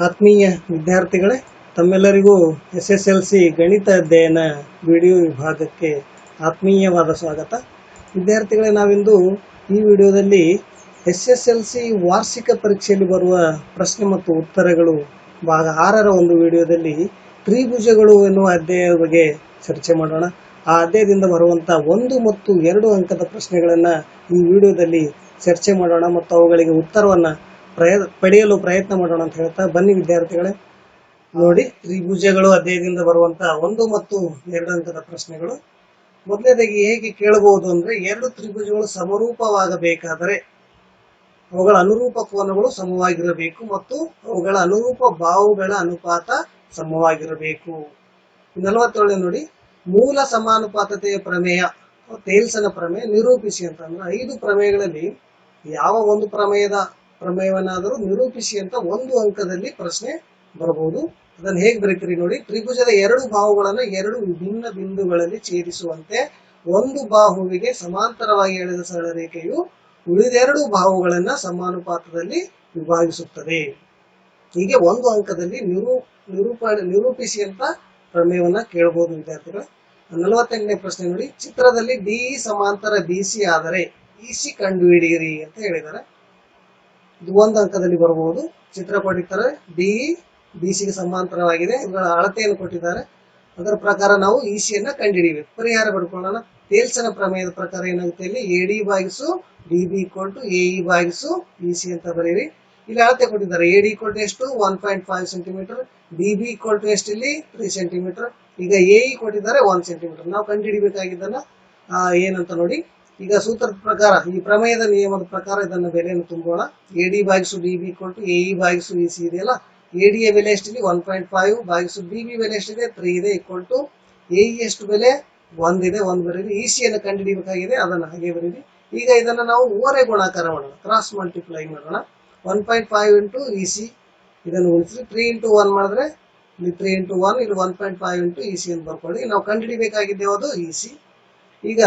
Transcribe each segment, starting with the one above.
ಆತ್ಮೀಯ ವಿದ್ಯಾರ್ಥಿಗಳೇ, ತಮ್ಮೆಲ್ಲರಿಗೂ SSLC ಗಣಿತ ಅಧ್ಯಯನ ವಿಡಿಯೋ ವಿಭಾಗಕ್ಕೆ ಆತ್ಮೀಯವಾದ ಸ್ವಾಗತ. ವಿದ್ಯಾರ್ಥಿಗಳೇ, ನಾವಿಂದು ಈ ವಿಡಿಯೋದಲ್ಲಿ SSLC ವಾರ್ಷಿಕ ಪರೀಕ್ಷೆಯಲ್ಲಿ ಬರುವ ಪ್ರಶ್ನೆ ಮತ್ತು ಉತ್ತರಗಳು ಭಾಗ 6ರ ಒಂದು ವಿಡಿಯೋದಲ್ಲಿ ತ್ರಿಭುಜಗಳು ಎನ್ನುವ ಅಧ್ಯಾಯದ ಬಗ್ಗೆ ಚರ್ಚೆ ಮಾಡೋಣ. ಆ ಅಧ್ಯಾಯದಿಂದ ಬರುವಂಥ 1 ಮತ್ತು 2 ಅಂಕದ ಪ್ರಶ್ನೆಗಳನ್ನು ಈ ವಿಡಿಯೋದಲ್ಲಿ ಚರ್ಚೆ ಮಾಡೋಣ ಮತ್ತು ಅವುಗಳಿಗೆ ಉತ್ತರವನ್ನು ಪಡೆಯಲು ಪ್ರಯತ್ನ ಮಾಡೋಣ ಅಂತ ಹೇಳ್ತಾ ಬನ್ನಿ ವಿದ್ಯಾರ್ಥಿಗಳೇ. ನೋಡಿ, ತ್ರಿಭುಜಗಳು ಅಧ್ಯಾಯದಿಂದ ಬರುವಂತಹ 1 ಮತ್ತು 2 ಅಂಕದ ಪ್ರಶ್ನೆಗಳು. ಮೊದಲನೇದಾಗಿ ಹೇಗೆ ಕೇಳಬಹುದು ಅಂದ್ರೆ, 2 ತ್ರಿಭುಜಗಳು ಸಮರೂಪವಾಗಬೇಕಾದರೆ ಅವುಗಳ ಅನುರೂಪ ಕೋನಗಳು ಸಮವಾಗಿರಬೇಕು ಮತ್ತು ಅವುಗಳ ಅನುರೂಪ ಬಾಹುಗಳ ಅನುಪಾತ ಸಮವಾಗಿರಬೇಕು. 47 ನೋಡಿ, ಮೂಲ ಸಮಾನುಪಾತತೆಯ ಪ್ರಮೇಯ ತೇಲ್ಸನ ಪ್ರಮೇಯ ನಿರೂಪಿಸಿ ಅಂತಂದ್ರೆ 5 ಪ್ರಮೇಯಗಳಲ್ಲಿ ಯಾವ ಒಂದು ಪ್ರಮೇಯವನ್ನಾದರೂ ನಿರೂಪಿಸಿ ಅಂತ 1 ಅಂಕದಲ್ಲಿ ಪ್ರಶ್ನೆ ಬರಬಹುದು. ಅದನ್ನು ಹೇಗೆ ಬರೀತೀರಿ ನೋಡಿ, ತ್ರಿಭುಜದ 2 ಬಾಹುಗಳನ್ನು 2 ವಿಭಿನ್ನ ಬಿಂದುಗಳಲ್ಲಿ ಛೇದಿಸುವಂತೆ ಒಂದು ಬಾಹುವಿಗೆ ಸಮಾಂತರವಾಗಿ ಎಳೆದ ಸರಳ ರೇಖೆಯು ಉಳಿದೆರಡು ಬಾಹುಗಳನ್ನ ಸಮಾನುಪಾತದಲ್ಲಿ ವಿಭಾಗಿಸುತ್ತದೆ. ಹೀಗೆ 1 ಅಂಕದಲ್ಲಿ ನಿರೂಪಿಸಿ ಅಂತ ಪ್ರಮೇಯವನ್ನ ಕೇಳಬಹುದು ವಿದ್ಯಾರ್ಥಿಗಳು. 48ನೇ ಪ್ರಶ್ನೆ ನೋಡಿ, ಚಿತ್ರದಲ್ಲಿ DE ಸಮಾಂತರ BC ಆದರೆ EC ಕಂಡುಹಿಡಿಯಿರಿ ಅಂತ ಹೇಳಿದ್ದಾರೆ. ಇದು 1 ಅಂಕದಲ್ಲಿ ಬರಬಹುದು. ಚಿತ್ರ ಕೊಟ್ಟಿದ್ದಾರೆ, DE BCಗೆ ಸಮಾಂತರವಾಗಿದೆ, ಇವುಗಳ ಅಳತೆಯನ್ನು ಕೊಟ್ಟಿದ್ದಾರೆ. ಅದರ ಪ್ರಕಾರ ನಾವು EC ಯನ್ನ ಕಂಡುಹಿಡಿಯಬೇಕು. ಪರಿಹಾರ ಪಡ್ಕೊಳ್ಳೋಣ. ತೇಲ್ಸನ ಪ್ರಮೇಯದ ಪ್ರಕಾರ ಏನಾಗುತ್ತೆ, ಇಲ್ಲಿ AD ಭಾಗಿಸು DB AE ಭಾಗಿಸು EC ಅಂತ ಬರೀರಿ. ಇಲ್ಲಿ ಅಳತೆ ಕೊಟ್ಟಿದ್ದಾರೆ, AD ಎಷ್ಟು 1.5 ಸೆಂಟಿಮೀಟರ್, DB ಎಷ್ಟು ಇಲ್ಲಿ 3 ಸೆಂಟಿಮೀಟರ್. ಈಗ AE ಕೊಟ್ಟಿದ್ದಾರೆ 1 ಸೆಂಟಿಮೀಟರ್. ನಾವು ಕಂಡುಹಿಡಿಬೇಕಾಗಿದ್ದನ್ನ ಏನಂತ ನೋಡಿ. ಈಗ ಸೂತ್ರದ ಪ್ರಕಾರ, ಈ ಪ್ರಮೇಯದ ನಿಯಮದ ಪ್ರಕಾರ ಇದನ್ನ ಬೆಲೆಯನ್ನು ತುಂಬೋಣ. AD ಭಾಗಿಸು DB AE ಭಾಗಿಸು EC ಇದೆಯಲ್ಲ, AD ಯ ಬೆಲೆ ಎಷ್ಟಿದೆ 1.5 ಭಾಗಿಸು DB ಬೆಲೆ ಎಷ್ಟಿದೆ 3 ಇದೆ AE ಎಷ್ಟು ಬೆಲೆ 1 ಇದೆ, 1 ಬರೀರಿ. EC ಯನ್ನು ಕಂಡುಹಿಡಿಯಬೇಕಾಗಿದೆ, ಅದನ್ನ ಹಾಗೆ ಬರೀರಿ. ಈಗ ಇದನ್ನ ನಾವು ಓರೆ ಗುಣಾಕಾರ ಮಾಡೋಣ, ಕ್ರಾಸ್ ಮಲ್ಟಿಪ್ಲೈ ಮಾಡೋಣ. 1.5 ಇಂಟು EC ಇದನ್ನು ಉಳಿಸಿ 3 ಇಂಟು 1 ಮಾಡಿದ್ರೆ ಇಲ್ಲಿ 3 ಇಂಟು 1 ಇಲ್ಲಿ 1.5 ಇಂಟು EC ಅಂತ ಬರ್ಕೊಳ್ಳಿ. ನಾವು ಕಂಡುಹಿಡಿಯಬೇಕಾಗಿದ್ದೆ ಯಾವುದು EC. ಈಗ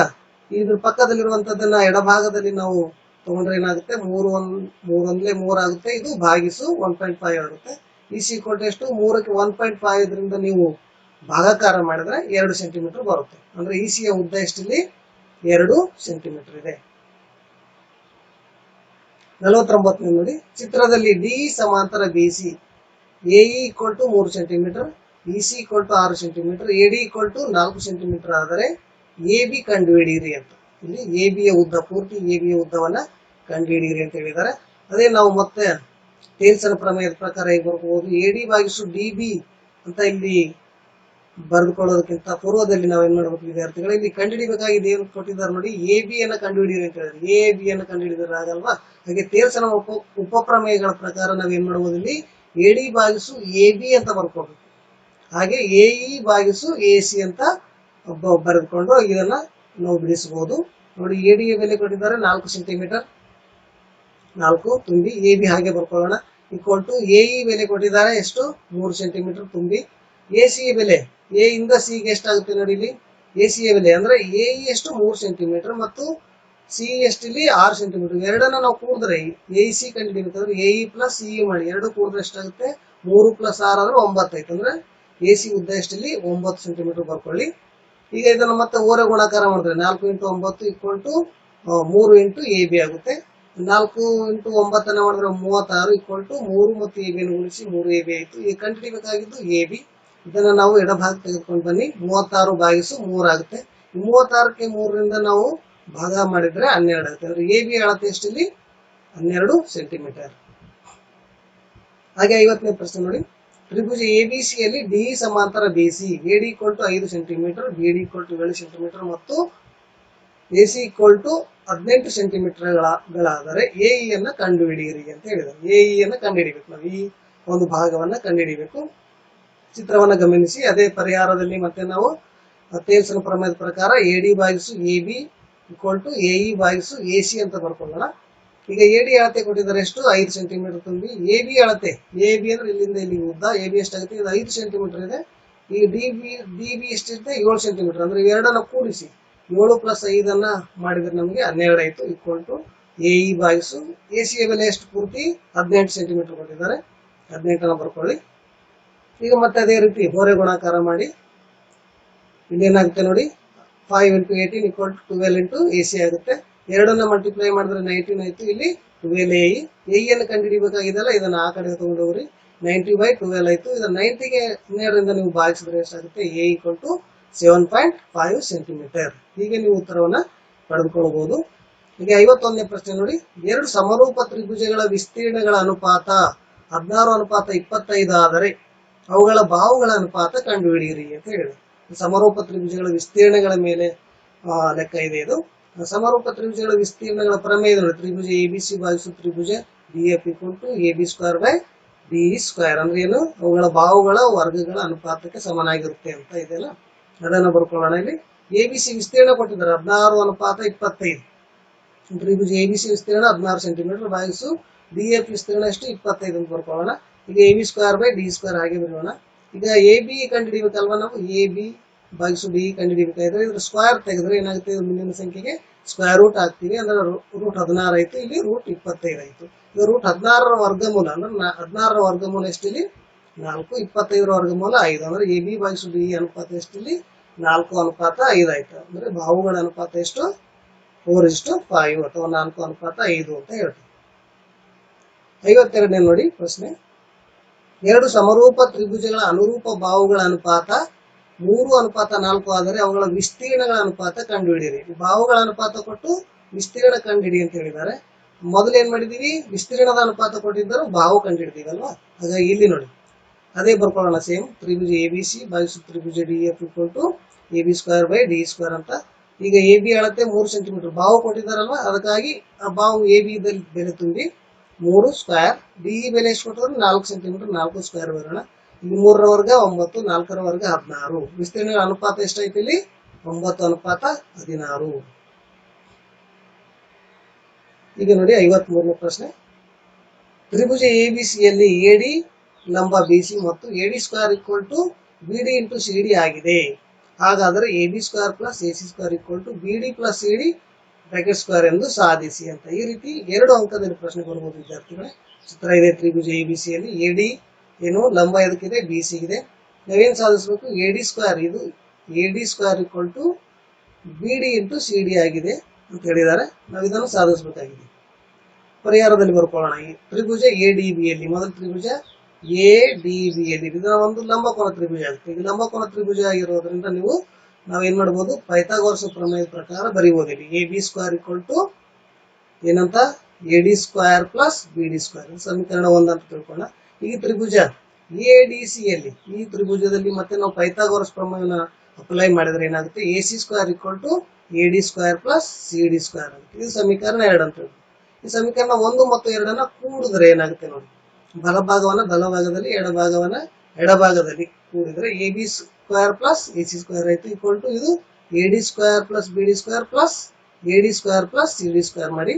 ಇದ್ರ ಪಕ್ಕದಲ್ಲಿರುವಂತದ್ದನ್ನ ಎಡಭಾಗದಲ್ಲಿ ನಾವು ತಗೊಂಡ್ರೆ ಏನಾಗುತ್ತೆ, 3 3 ಆಗುತ್ತೆ, ಇದು ಭಾಗಿಸು 1.5 ಆಗುತ್ತೆ. EC ಎಷ್ಟು 3ಕ್ಕೆ 1.5 ಇದರಿಂದ ನೀವು ಭಾಗಾಕಾರ ಮಾಡಿದ್ರೆ 2 ಸೆಂಟಿಮೀಟರ್ ಬರುತ್ತೆ. ಅಂದ್ರೆ EC ಯ ಉದ್ದ ಎಷ್ಟಿಲ್ಲಿ 2 ಸೆಂಟಿಮೀಟರ್ ಇದೆ. 49 ನೋಡಿ, ಚಿತ್ರದಲ್ಲಿ DE ಸಮಾಂತರ BC AE 3 centimetre, EC 6 centimetre, AD 4 centimetre ಆದರೆ AB ಕಂಡುಹಿಡಿಯಿರಿ ಅಂತ. ಇಲ್ಲಿ AB ಯ ಉದ್ದ ಪೂರ್ತಿ AB ಯ ಉದ್ದವನ್ನ ಕಂಡುಹಿಡಿಯಿರಿ ಅಂತ ಹೇಳಿದ್ದಾರೆ. ಅದೇ ನಾವು ಮತ್ತೆ ತೇಲ್ಸನ ಪ್ರಮೇಯದ ಪ್ರಕಾರ ಹೇಗೆ ಬರ್ಬೋದು, AD ಭಾಗಿಸು DB ಅಂತ ಇಲ್ಲಿ ಬರೆದುಕೊಳ್ಳೋದಕ್ಕಿಂತ ಪೂರ್ವದಲ್ಲಿ ನಾವು ಏನ್ ಮಾಡ್ಬೇಕು ವಿದ್ಯಾರ್ಥಿಗಳು, ಇಲ್ಲಿ ಕಂಡುಹಿಡಿಯಬೇಕಾಗಿದೆ ಏನು ಕೊಟ್ಟಿದ್ದಾರೆ ನೋಡಿ, AB ಯನ್ನ ಕಂಡುಹಿಡಿಯಿರಿ ಅಂತ ಹೇಳಿದ್ರೆ AB ಯನ್ನ ಕಂಡುಹಿಡಿದ್ರೆ ಆಗಲ್ವಾ. ಹಾಗೆ ತೇಲ್ಸನ ಉಪಪ್ರಮೇಯಗಳ ಪ್ರಕಾರ ನಾವ್ ಏನ್ ಮಾಡ್ಬೋದು, ಇಲ್ಲಿ AD ಭಾಗಿಸು AB ಅಂತ ಬರ್ಕೋಬೇಕು. ಹಾಗೆ AE ಭಾಗಿಸು AC ಅಂತ ಬರೆದುಕೊಂಡು ಇದನ್ನ ನಾವು ಬಿಡಿಸಬಹುದು. ನೋಡಿ, AD ಯ ಬೆಲೆ ಕೊಟ್ಟಿದ್ದಾರೆ 4 ಸೆಂಟಿಮೀಟರ್, 4 ತುಂಬಿ AB ಹಾಗೆ ಬರ್ಕೊಳ್ಳೋಣ. AE ಬೆಲೆ ಕೊಟ್ಟಿದ್ದಾರೆ ಎಷ್ಟು 3 ಸೆಂಟಿಮೀಟರ್ ತುಂಬಿ. AC ಯ ಬೆಲೆ A ಇಂದ C ಗೆ ಎಷ್ಟಾಗುತ್ತೆ ನೋಡಿ, ಇಲ್ಲಿ AC ಯ ಬೆಲೆ ಅಂದ್ರೆ AE ಎಷ್ಟು 3 ಸೆಂಟಿಮೀಟರ್ ಮತ್ತು C ಎಷ್ಟು ಇಲ್ಲಿ 6 ಸೆಂಟಿಮೀಟರ್. ಎರಡನ್ನ ನಾವು ಕೂಡಿದ್ರೆ AC ಕಂಡುಹಿಡಿಯಬೇಕಾದ್ರೆ AE ಪ್ಲಸ್ CE ಮಾಡಿ, ಎರಡು ಕೂಡಿದ್ರೆ ಎಷ್ಟಾಗುತ್ತೆ 3 ಪ್ಲಸ್ 6 ಆದ್ರೆ 9 ಆಯ್ತು. ಅಂದ್ರೆ AC ಉದ್ದ ಎಷ್ಟಿಲ್ಲಿ 9 ಸೆಂಟಿಮೀಟರ್ ಬರ್ಕೊಳ್ಳಿ. ಈಗ ಇದನ್ನು ಮತ್ತೆ ಓರೆ ಗುಣಾಕಾರ ಮಾಡಿದ್ರೆ 4 ಇಂಟು 9 3 ಇಂಟು AB ಆಗುತ್ತೆ. 4 ಇಂಟು 9 ಅನ್ನ ಮಾಡಿದ್ರೆ 36 3 ಮತ್ತು AB ಯನ್ನು ಗುಣಿಸಿ 3 AB ಆಯ್ತು. ಈಗ ಕಂಡುಹಿಡಿಯಬೇಕಾಗಿದ್ದು AB. ಇದನ್ನ ನಾವು ಎಡಭಾಗ ತೆಗೆದುಕೊಂಡು ಬನ್ನಿ, 36 ಭಾಗಿಸು 3 ಆಗುತ್ತೆ. 36ಕ್ಕೆ 3ರಿಂದ ನಾವು ಭಾಗ ಮಾಡಿದ್ರೆ 12 ಆಗುತ್ತೆ. ಅಂದ್ರೆ AB ಅಳತೆ ಎಷ್ಟಿಲ್ಲಿ 12 ಸೆಂಟಿಮೀಟರ್. ಹಾಗೆ 50ನೇ ಪ್ರಶ್ನೆ ನೋಡಿ, ತ್ರಿಭುಜ ABC ಯಲ್ಲಿ DE ಸಮಾಂತರ BC AD 5 centimetre, BD 7 centimetre ಮತ್ತು AC 18 ಸೆಂಟಿಮೀಟರ್ಗಳಾದರೆ AE ಯನ್ನ ಕಂಡುಹಿಡಿಯಿರಿ ಅಂತ ಹೇಳಿದ್ದಾರೆ. AE ಯನ್ನ ಕಂಡುಹಿಡಿಬೇಕು, ನಾವು ಈ ಒಂದು ಭಾಗವನ್ನ ಕಂಡುಹಿಡಿಯಬೇಕು. ಚಿತ್ರವನ್ನ ಗಮನಿಸಿ. ಅದೇ ಪರಿಹಾರದಲ್ಲಿ ಮತ್ತೆ ನಾವು ತೇಲ್ಸನ ಪ್ರಮೇಯದ ಪ್ರಕಾರ AD ಭಾಗಿಸು AB AE ಭಾಗಿಸು AC ಅಂತ ಬರ್ಕೊಳ್ಳೋಣ. ಈಗ AD ಅಳತೆ ಕೊಟ್ಟಿದ್ದಾರೆ ಎಷ್ಟು 5 ಸೆಂಟಿಮೀಟರ್ ತುಂಬಿ. AB ಅಳತೆ, AB ಅಂದ್ರೆ ಇಲ್ಲಿಂದ ಇಲ್ಲಿ ಉದ್ದ AB ಎಷ್ಟಾಗುತ್ತೆ, ಇದು 5 ಸೆಂಟಿಮೀಟರ್ ಇದೆ. ಈ DB ಎಷ್ಟಿರುತ್ತೆ 7 ಸೆಂಟಿಮೀಟರ್. ಅಂದ್ರೆ ಇವೆರಡನ್ನ ಕೂಡಿಸಿ 7 ಪ್ಲಸ್ 5 ಅನ್ನ ಮಾಡಿದ್ರೆ ನಮಗೆ 12 ಆಯ್ತು. AE ಭಾಗಿಸು AC ಯ ಬೆಲೆ ಎಷ್ಟು ಪೂರ್ತಿ 18 ಸೆಂಟಿಮೀಟರ್ ಕೊಟ್ಟಿದ್ದಾರೆ. 18 ಬರ್ಕೊಳ್ಳಿ. ಈಗ ಮತ್ತೆ ಅದೇ ರೀತಿ ಹೋರೆ ಗುಣಾಕಾರ ಮಾಡಿ ಇಲ್ಲಿ ಏನಾಗುತ್ತೆ ನೋಡಿ 5 × 18 = 12 × AC ಆಗುತ್ತೆ. ಎರಡನ್ನ ಮಲ್ಟಿಪ್ಲೈ ಮಾಡಿದ್ರೆ 19 ಆಯ್ತು. ಇಲ್ಲಿ 12 AE ಅನ್ನು ಕಂಡುಹಿಡಿಯಬೇಕಾಗಿದೆಲ್ಲ ಇದನ್ನ ಆ ಕಡೆ ತಗೊಂಡು ಹೋಗ್ರಿ. 90/12 ಆಯ್ತು. ಇದನ್ನ 90ಗೆ 12ರಿಂದ ನೀವು ಭಾಗಿಸಿದ್ರೆ ಎಷ್ಟಾಗುತ್ತೆ? A = 7.5 centimetre. ಹೀಗೆ ನೀವು ಉತ್ತರವನ್ನ ಪಡೆದುಕೊಳ್ಳಬಹುದು. ಈಗ 51ನೇ ಪ್ರಶ್ನೆ ನೋಡಿ, ಎರಡು ಸಮರೂಪ ತ್ರಿಭುಜಗಳ ವಿಸ್ತೀರ್ಣಗಳ ಅನುಪಾತ 16:25 ಆದರೆ ಅವುಗಳ ಬಾಹುಗಳ ಅನುಪಾತ ಕಂಡುಹಿಡಿಯಿರಿ ಅಂತ ಹೇಳಿದ್ರು. ಸಮರೂಪ ತ್ರಿಭುಜಗಳ ವಿಸ್ತೀರ್ಣಗಳ ಮೇಲೆ ಲೆಕ್ಕ ಇದೆ ಇದು. ಸಮರೂಪ ತ್ರಿಭುಜಗಳ ವಿಸ್ತೀರ್ಣಗಳ ಪ್ರಮೇಯ ನೋಡಿ, ತ್ರಿಭುಜ ABC ಭಾಗಿಸು ತ್ರಿಭುಜ DF = AB² ಅಂದ್ರೆ ಏನು? ಅವುಗಳ ಬಾಹುಗಳ ವರ್ಗಗಳ ಅನುಪಾತಕ್ಕೆ ಸಮನಾಗಿರುತ್ತೆ ಅಂತ ಇದೆಯಲ್ಲ, ಅದನ್ನ ಬರ್ಕೊಳ್ಳೋಣ. ಇಲ್ಲಿ ABC ವಿಸ್ತೀರ್ಣ ಕೊಟ್ಟಿದ್ದಾರೆ 16:25. ತ್ರಿಭುಜ ABC ವಿಸ್ತೀರ್ಣ 16 ಸೆಂಟಿಮೀಟರ್ ಭಾಗಿಸು DF ವಿಸ್ತೀರ್ಣ ಎಷ್ಟು 25 ಅಂತ ಬರ್ಕೊಳ್ಳೋಣ. ಈಗ AB² ಹಾಗೆ ಬರೆಯೋಣ. ಈಗ AB ಕಂಡುಹಿಡಿಯಬೇಕಲ್ವಾ ನಾವು? AB ಭಾಗಿಸು D ಕಂಡುಹಿಡಿಯಬೇಕಾದ್ರೆ ಇದ್ರ ಸ್ಕ್ವೇರ್ ತೆಗೆದ್ರೆ ಏನಾಗುತ್ತೆ? ಮುಂದಿನ ಸಂಖ್ಯೆಗೆ ಸ್ಕ್ವೇರ್ ರೂಟ್ ಹಾಕ್ತೀವಿ. ಅಂದ್ರೆ √16 ಆಯ್ತು. ಇಲ್ಲಿ √25 ಆಯ್ತು. ಈಗ √16ರ ವರ್ಗಮೂಲ ಅಂದ್ರೆ 16ರ ವರ್ಗಮೂಲ ಎಷ್ಟು? ಇಲ್ಲಿ 4. 25ರ ವರ್ಗಮೂಲ 5 ಅಂದ್ರೆ AB ಭಾಗಿಸು D ಅನುಪಾತ ಎಷ್ಟು? ಇಲ್ಲಿ 4:5 ಆಯ್ತು. ಅಂದ್ರೆ ಬಾಹುಗಳ ಅನುಪಾತ ಎಷ್ಟು? 4:5 ಅಥವಾ 4:5 ಅಂತ ಹೇಳ್ತೀವಿ. 52ನೇ ನೋಡಿ ಪ್ರಶ್ನೆ, ಎರಡು ಸಮರೂಪ ತ್ರಿಭುಜಗಳ ಅನುರೂಪ ಬಾಹುಗಳ ಅನುಪಾತ 3:4 ಆದರೆ ಅವುಗಳ ವಿಸ್ತೀರ್ಣಗಳ ಅನುಪಾತ ಕಂಡುಹಿಡಿಯಿರಿ. ಬಾಹುಗಳ ಅನುಪಾತ ಕೊಟ್ಟು ವಿಸ್ತೀರ್ಣ ಕಂಡುಹಿಡಿ ಅಂತ ಹೇಳಿದ್ದಾರೆ. ಮೊದಲು ಏನ್ ಮಾಡಿದೀವಿ? ವಿಸ್ತೀರ್ಣದ ಅನುಪಾತ ಕೊಟ್ಟಿದ್ದರು, ಬಾಹು ಕಂಡುಹಿಡಿದೀವಲ್ವಾ? ಹಾಗಾಗಿ ಇಲ್ಲಿ ನೋಡಿ ಅದೇ ಬರ್ಕೊಳ್ಳೋಣ. ಸೇಮ್ ತ್ರಿಭುಜ ABC ಭಾಗಿಸು ತ್ರಿಭುಜ DF = AB² ಅಂತ. ಈಗ AB ಅಳತೆ 3 ಸೆಂಟಿಮೀಟರ್, ಬಾಹು ಕೊಟ್ಟಿದ್ದಾರಲ್ವಾ? ಅದಕ್ಕಾಗಿ ಆ ಬಾಹು AB ದಲ್ಲಿ ಬೆಲೆ ತುಂಬಿ 3². DE ಬೆಲೆ ಎಷ್ಟು ಕೊಟ್ಟರು? 4 ಸೆಂಟಿಮೀಟರ್, 4² ಬರೋಣ. ಇಲ್ಲಿ 3ರ ವರ್ಗ 9, 4ರ ವರ್ಗ 16. ವಿಸ್ತೀರ್ಣ ಅನುಪಾತ ಎಷ್ಟಾಯ್ತು? ಇಲ್ಲಿ 9:16. ಈಗ ನೋಡಿ 53ನೇ ಪ್ರಶ್ನೆ, ತ್ರಿಭುಜ ABCಯಲ್ಲಿ AD ಲಂಬ BC ಮತ್ತು AD² = BD × CD ಆಗಿದೆ. ಹಾಗಾದರೆ AB² + AC² = BD + CD (² ಎಂದು ಸಾಧಿಸಿ ಅಂತ. ಈ ರೀತಿ 2 ಅಂಕದಲ್ಲಿ ಪ್ರಶ್ನೆ ಬರ್ಬೋದು ವಿದ್ಯಾರ್ಥಿಗಳೇ. ಚಿತ್ರ ಇದೆ ತ್ರಿಭುಜ ABCಯಲ್ಲಿ AD ಏನು ಲಂಬ ಎದಕ್ಕಿದೆ? BC ಇದೆ. ನಾವೇನ್ ಸಾಧಿಸಬೇಕು? AD², ಇದು AD² = BD × CD ಆಗಿದೆ ಅಂತ ಹೇಳಿದ್ದಾರೆ. ನಾವು ಇದನ್ನು ಸಾಧಿಸಬೇಕಾಗಿದೆ. ಪರಿಹಾರದಲ್ಲಿ ಬರ್ಕೊಳ್ಳೋಣ. ಈ ತ್ರಿಭುಜ ADBಯಲ್ಲಿ ಮೊದಲು ತ್ರಿಭುಜ ADBಯಲ್ಲಿ ಇದರ ಒಂದು ಲಂಬಕೋನ ತ್ರಿಭುಜ ಆಗುತ್ತೆ. ಈಗ ಲಂಬಕೋನ ತ್ರಿಭುಜ ಆಗಿರೋದ್ರಿಂದ ನಾವೇನ್ ಮಾಡಬಹುದು? ಪೈಥಾಗೋರಸ್ ಪ್ರಮೇಯದ ಪ್ರಕಾರ ಬರೀಬಹುದು. ಇಲ್ಲಿ AB² ಏನಂತ? AD² + BD². ಸಮೀಕರಣ 1 ಅಂತ ತಿಳ್ಕೊಳ್ಳೋಣ. ಈ ತ್ರಿಭುಜ ADCಯಲ್ಲಿ ಈ ತ್ರಿಭುಜದಲ್ಲಿ ಮತ್ತೆ ನಾವು ಪೈಥಾಗೋರಸ್ ಪ್ರಮೇಯನ ಅಪ್ಲೈ ಮಾಡಿದ್ರೆ ಏನಾಗುತ್ತೆ? AC² = AD² + CD² ಆಗುತ್ತೆ. ಇದು ಸಮೀಕರಣ 2 ಅಂತ ಹೇಳಿ. ಈ ಸಮೀಕರಣ 1 ಮತ್ತು 2 ಕೂಡಿದ್ರೆ ಏನಾಗುತ್ತೆ ನೋಡಿ? ಬಲಭಾಗವನ್ನ ಬಲಭಾಗದಲ್ಲಿ, ಎಡಭಾಗವನ್ನ ಎಡಭಾಗದಲ್ಲಿ ಕೂಡಿದ್ರೆ AB² + AC² ಆಯ್ತು. ಇದು AD² + BD² + AD² + CD² ಮಾಡಿ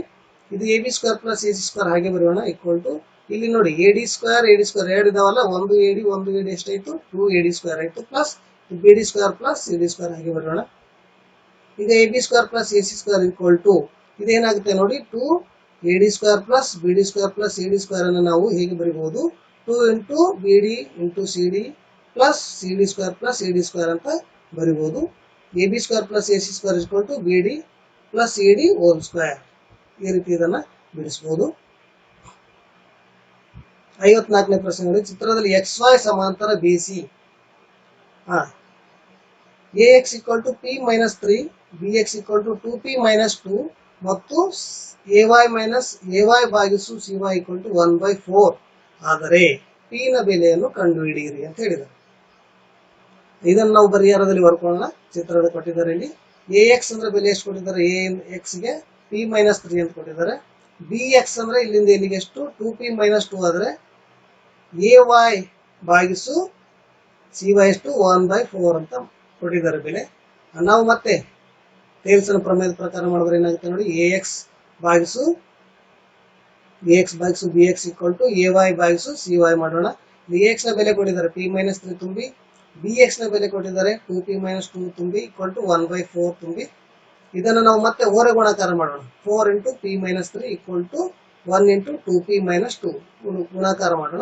ಇದು AB² + AC² ಹಾಗೆ ಬರೆಯೋಣ. ಇಲ್ಲಿ ನೋಡಿ AD² ಎರಡು ಇದಾವಲ್ಲ, 1 AD 1 AD ಎಷ್ಟಾಯ್ತು? 2 AD² ಆಯ್ತು. ಪ್ಲಸ್ BD² + CD² ಹಾಗೆ ಬರೆಯೋಣ. ಈಗ AB² + AC² ಇದೇನಾಗುತ್ತೆ ನೋಡಿ? 2 AD² + BD² + CD² ಅನ್ನು ನಾವು ಹೇಗೆ ಬರೀಬಹುದು? 2 × BD × CD + CD² + AD² ಅಂತ ಬರೀಬಹುದು. AB² + AC² BD + CD². ಈ ರೀತಿ ಇದನ್ನ ಬಿಡಿಸಬಹುದು. 54ನೇ ಪ್ರಶ್ನೆ ನೋಡಿ, ಚಿತ್ರದಲ್ಲಿ XY ಸಮಾಂತರ BC AX = P - 3, BX = 2P - 2 ಮತ್ತು AY ಭಾಗಿಸು CY = 1/4 ಆದರೆ P ನ ಬೆಲೆಯನ್ನು ಕಂಡುಹಿಡಿಯಿರಿ ಅಂತ ಹೇಳಿದ್ದಾರೆ. ಇದನ್ನು ನಾವು ಪರಿಹಾರದಲ್ಲಿ ಬರ್ಕೊಳ್ಳೋಣ. ಚಿತ್ರದ ಕೊಟ್ಟಿದ್ದಾರೆ ಇಲ್ಲಿ AX ಅಂದ್ರೆ ಬೆಲೆ ಎಷ್ಟು ಕೊಟ್ಟಿದ್ದಾರೆ? AX ಗೆ P - 3 ಅಂತ ಕೊಟ್ಟಿದ್ದಾರೆ. BX ಅಂದ್ರೆ ಇಲ್ಲಿಂದ ಇಲ್ಲಿಗೆ ಎಷ್ಟು? 2P - 2 ಆದ್ರೆ AY ಭಾಗಿಸು CY ಎಷ್ಟು? 1/4 ಅಂತ ಕೊಟ್ಟಿದ್ದಾರೆ ಬೆಲೆ. ನಾವು ಮತ್ತೆ ಟೇಲ್ಸನ್ ಪ್ರಮೇಯದ ಪ್ರಕಾರ ಮಾಡಿದ್ರೆ ಏನಾಗುತ್ತೆ ನೋಡಿ? AX ಭಾಗಿಸು BX = AY ಭಾಗಿಸು CY ಮಾಡೋಣ. AX ನ ಬೆಲೆ ಕೊಟ್ಟಿದ್ದಾರೆ P - 3 ತುಂಬಿ, BX ನ ಬೆಲೆ ಕೊಟ್ಟಿದ್ದಾರೆ 2P - 2 ತುಂಬಿ = 1/4 ತುಂಬಿ. ಇದನ್ನು ನಾವು ಮತ್ತೆ ಹೋರೆ ಗುಣಾಕಾರ ಮಾಡೋಣ. 4 × P - 3 = 1 × 2P - 2 ಗುಣಾಕಾರ ಮಾಡೋಣ.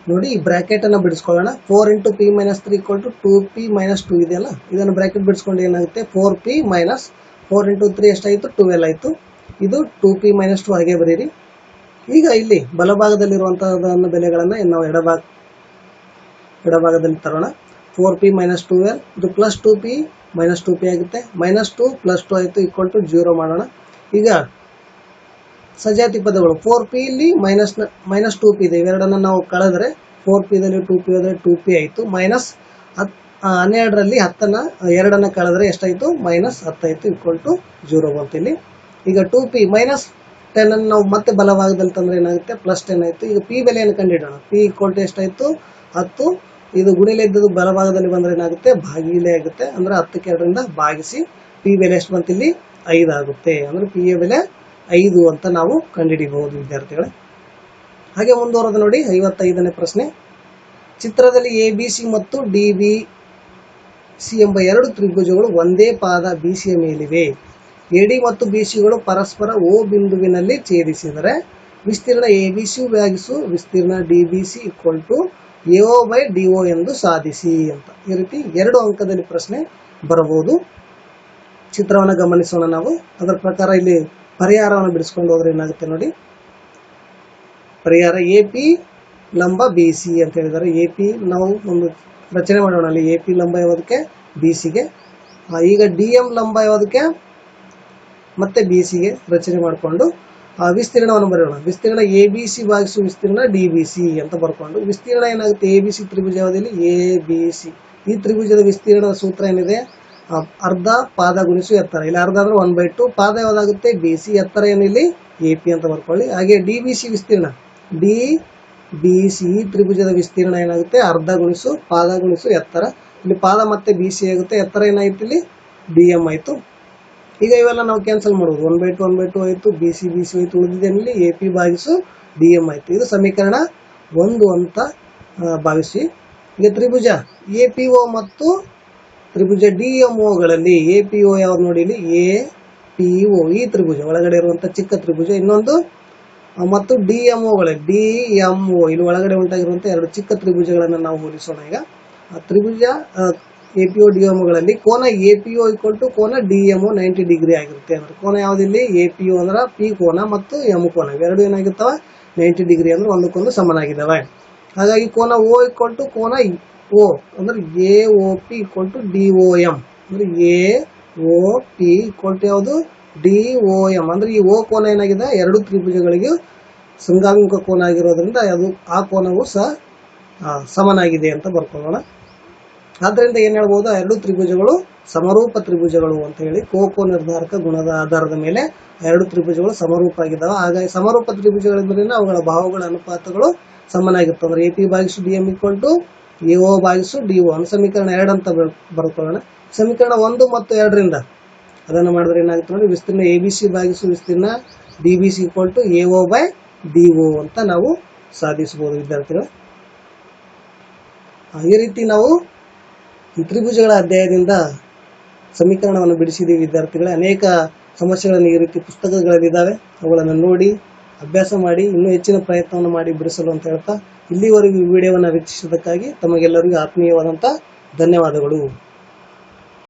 ನೋಡಿ ಈ ಬ್ರಾಕೆಟ್ ಅನ್ನು ಬಿಡಿಸ್ಕೊಳ್ಳೋಣ. 4 × p - 3 = 2p - 2 ಇದೆಯಲ್ಲ, ಇದನ್ನು ಬ್ರಾಕೆಟ್ ಬಿಡಿಸ್ಕೊಂಡು ಏನಾಗುತ್ತೆ 4p - 4 × 3 ಎಷ್ಟಾಯಿತು 12 ಆಯಿತು. ಇದು 2p - 2 ಹಾಗೆ ಬರೀರಿ. ಈಗ ಇಲ್ಲಿ ಬಲಭಾಗದಲ್ಲಿರುವಂತಹ ಬೆಲೆಗಳನ್ನು ನಾವು ಎಡಭಾಗದಲ್ಲಿ ತರೋಣ. 4p - 12 ಇದು +2p - 2p ಆಗುತ್ತೆ. -2 + 2 ಆಯಿತು =0 ಮಾಡೋಣ. ಈಗ ಸಜಾತಿ ಪದಗಳು 4p ಇಲ್ಲಿ -2p ಇದೆ, ಇವೆರಡನ್ನು ನಾವು ಕಳೆದ್ರೆ 4p ದಲ್ಲಿ 2p ಹೋದರೆ 2p ಆಯಿತು. -12ರಲ್ಲಿ 10ನ್ನು 2ನ್ನು ಕಳೆದ್ರೆ ಎಷ್ಟಾಯಿತು -10 ಆಯಿತು =0 ಬಂತು ಇಲ್ಲಿ. ಈಗ 2p -10 ಅನ್ನು ನಾವು ಮತ್ತೆ ಬಲಭಾಗದಲ್ಲಿ ತಂದ್ರೆ ಏನಾಗುತ್ತೆ +10 ಆಯಿತು. ಈಗ p ಬೆಲೆಯನ್ನು ಕಂಡುಹಿಡೋಣ. p ಎಷ್ಟಾಯಿತು 10. ಇದು ಗುಣಿಲೆ ಇದ್ದದ್ದು ಬಲಭಾಗದಲ್ಲಿ ಬಂದರೆ ಏನಾಗುತ್ತೆ ಭಾಗಿಲೆ ಆಗುತ್ತೆ. ಅಂದರೆ 10ಕ್ಕೆ 2ರಿಂದ ಭಾಗಿಸಿ p ಬೆಲೆ ಎಷ್ಟು ಬಂತು ಇಲ್ಲಿ 5 ಆಗುತ್ತೆ. ಅಂದರೆ p ಯ ಬೆಲೆ 5 ಅಂತ ನಾವು ಕಂಡುಹಿಡಿಯಬಹುದು ವಿದ್ಯಾರ್ಥಿಗಳೇ. ಹಾಗೆ ಮುಂದುವರೆದ ನೋಡಿ 55ನೇ ಪ್ರಶ್ನೆ. ಚಿತ್ರದಲ್ಲಿ ABC ಮತ್ತು DBC ಎಂಬ ಎರಡು ತ್ರಿಭುಜಗಳು ಒಂದೇ ಪಾದ BC ಯ ಮೇಲಿವೆ. AD ಮತ್ತು BCಗಳು ಪರಸ್ಪರ O ಬಿಂದುವಿನಲ್ಲಿ ಛೇದಿಸಿದರೆ ವಿಸ್ತೀರ್ಣ ABC ಭಾಗಿಸು ವಿಸ್ತೀರ್ಣ DBC = AO/DO ಎಂದು ಸಾಧಿಸಿ ಅಂತ. ಈ ರೀತಿ 2 ಅಂಕದಲ್ಲಿ ಪ್ರಶ್ನೆ ಬರಬಹುದು. ಚಿತ್ರವನ್ನು ಗಮನಿಸೋಣ ನಾವು. ಅದರ ಪ್ರಕಾರ ಇಲ್ಲಿ ಪರಿಹಾರವನ್ನು ಬಿಡಿಸ್ಕೊಂಡು ಹೋದ್ರೆ ಏನಾಗುತ್ತೆ ನೋಡಿ. ಪರಿಹಾರ AP ಲಂಬ BC ಅಂತ ಹೇಳಿದ್ದಾರೆ. AP ನಾವು ಒಂದು ರಚನೆ ಮಾಡೋಣ. ಅಲ್ಲಿ AP ಲಂಬ ಯಾವುದಕ್ಕೆ BCಗೆ. ಈಗ DM ಲಂಬ ಯಾವುದಕ್ಕೆ ಮತ್ತೆ BCಗೆ ರಚನೆ ಮಾಡಿಕೊಂಡು ವಿಸ್ತೀರ್ಣವನ್ನು ಬರೆಯೋಣ. ವಿಸ್ತೀರ್ಣ ABC ಭಾಗಿಸು ವಿಸ್ತೀರ್ಣ DBC ಅಂತ ಬರ್ಕೊಂಡು ವಿಸ್ತೀರ್ಣ ಏನಾಗುತ್ತೆ ABC ತ್ರಿಭುಜ ಯಾವುದಿಲ್ಲಿ ABC. ಈ ತ್ರಿಭುಜದ ವಿಸ್ತೀರ್ಣದ ಸೂತ್ರ ಏನಿದೆ ಅರ್ಧ ಪಾದ ಗುಣಿಸು ಎತ್ತರ. ಇಲ್ಲಿ ಅರ್ಧ ಅಂದ್ರೆ 1/2. ಪಾದ ಯಾವುದಾಗುತ್ತೆ BC, ಎತ್ತರ ಏನಿಲ್ಲಿ AP ಅಂತ ಬರ್ಕೊಳ್ಳಿ. ಹಾಗೆ DBC ವಿಸ್ತೀರ್ಣ DBC ಈ ತ್ರಿಭುಜದ ವಿಸ್ತೀರ್ಣ ಏನಾಗುತ್ತೆ ಅರ್ಧ ಗುಣಿಸು ಪಾದ ಗುಣಿಸು ಎತ್ತರ. ಇಲ್ಲಿ ಪಾದ ಮತ್ತೆ BC ಆಗುತ್ತೆ, ಎತ್ತರ ಏನಾಯ್ತು ಇಲ್ಲಿ DM ಆಯಿತು. ಈಗ ಇವೆಲ್ಲ ನಾವು ಕ್ಯಾನ್ಸಲ್ ಮಾಡೋದು. 1/2 ಆಯಿತು, BC ಆಯಿತು, ಉಳಿದಿದ್ದೇನಲ್ಲಿ AP ಭಾಗಿಸು DM ಆಯಿತು. ಇದು ಸಮೀಕರಣ 1 ಅಂತ ಭಾವಿಸಿ. ಈಗ ತ್ರಿಭುಜ APO ಮತ್ತು ತ್ರಿಭುಜ DMOಗಳಲ್ಲಿ APO ಯಾವ್ದು ನೋಡಿ ಇಲ್ಲಿ APO ಈ ತ್ರಿಭುಜ ಒಳಗಡೆ ಇರುವಂಥ ಚಿಕ್ಕ ತ್ರಿಭುಜ, ಇನ್ನೊಂದು ಮತ್ತು DMOಗಳಲ್ಲಿ DMO ಇಲ್ಲಿ ಒಳಗಡೆ ಉಂಟಾಗಿರುವಂಥ 2 ಚಿಕ್ಕ ತ್ರಿಭುಜಗಳನ್ನು ನಾವು ಹೋಲಿಸೋಣ. ಈಗ ತ್ರಿಭುಜ APO DMOಗಳಲ್ಲಿ ಕೋನ APO = ಕೋನ DMO 90 ಡಿಗ್ರಿ ಆಗಿರುತ್ತೆ. ಅಂದ್ರೆ ಕೋನ ಯಾವುದಿಲ್ಲಿ APO ಅಂದ್ರೆ P ಕೋನ ಮತ್ತು M ಕೋನ ಇವೆರಡು ಏನಾಗಿರ್ತಾವೆ 90 ಡಿಗ್ರಿ ಅಂದ್ರೆ ಒಂದಕ್ಕೊಂದು ಸಮನಾಗಿದ್ದಾವೆ. ಹಾಗಾಗಿ ಕೋನ O = ಕೋನ O ಅಂದ್ರೆ AOP = DOM ಅಂದ್ರೆ AOP = ಯಾವುದು DOM ಅಂದ್ರೆ ಈ O ಕೋನ ಏನಾಗಿದೆ 2 ತ್ರಿಭುಜಗಳಿಗೆ ಸಂಗಾಮಿಕ ಕೋನ ಆಗಿರೋದ್ರಿಂದ ಅದು ಆ ಕೋನವು ಸಹ ಸಮನಾಗಿದೆ ಅಂತ ಬರ್ಕೊಳ್ಳೋಣ. ಆದ್ದರಿಂದ ಏನು ಹೇಳ್ಬೋದು 2 ತ್ರಿಭುಜಗಳು ಸಮರೂಪ ತ್ರಿಭುಜಗಳು ಅಂತ ಹೇಳಿ ಕೋಕೋ ನಿರ್ಧಾರಕ ಗುಣದ ಆಧಾರದ ಮೇಲೆ 2 ತ್ರಿಭುಜಗಳು ಸಮರೂಪ ಆಗಿದ್ದಾವೆ. ಹಾಗಾಗಿ ಸಮರೂಪ ತ್ರಿಭುಜಗಳಿಂದ ಅವುಗಳ ಬಾಹುಗಳ ಅನುಪಾತಗಳು ಸಮನಾಗಿರ್ತವೆ. ಅಂದ್ರೆ AP ಭಾಗಿಸು DM = AO ಭಾಗಿಸು DO ಸಮೀಕರಣ 2 ಅಂತ ಬರ್ಕೊಳ್ಳೋಣ. ಸಮೀಕರಣ 1 ಮತ್ತು 2ರಿಂದ ಅದನ್ನು ಮಾಡಿದ್ರೆ ಏನಾಗುತ್ತೆ ನೋಡಿ ವಿಸ್ತೀರ್ಣ ABC ಭಾಗಿಸು ವಿಸ್ತೀರ್ಣ DBC = AO/DO ಅಂತ ನಾವು ಸಾಧಿಸಬಹುದು ವಿದ್ಯಾರ್ಥಿಗಳು. ಈ ರೀತಿ ನಾವು ಈ ತ್ರಿಭುಜಗಳ ಅಧ್ಯಾಯದಿಂದ ಸಮೀಕರಣವನ್ನು ಬಿಡಿಸಿದ್ದೀವಿ ವಿದ್ಯಾರ್ಥಿಗಳೇ. ಅನೇಕ ಸಮಸ್ಯೆಗಳನ್ನು ಈ ರೀತಿ ಪುಸ್ತಕಗಳಲ್ಲಿದ್ದಾವೆ, ಅವುಗಳನ್ನು ನೋಡಿ ಅಭ್ಯಾಸ ಮಾಡಿ ಇನ್ನೂ ಹೆಚ್ಚಿನ ಪ್ರಯತ್ನವನ್ನು ಮಾಡಿ ಬಿಡಿಸಲು ಅಂತ ಹೇಳ್ತಾ ಇಲ್ಲಿವರೆಗೂ ಈ ವಿಡಿಯೋವನ್ನು ವೀಕ್ಷಿಸಿದ್ದಕ್ಕಾಗಿ ತಮಗೆಲ್ಲರಿಗೂ ಆತ್ಮೀಯವಾದಂಥ ಧನ್ಯವಾದಗಳು.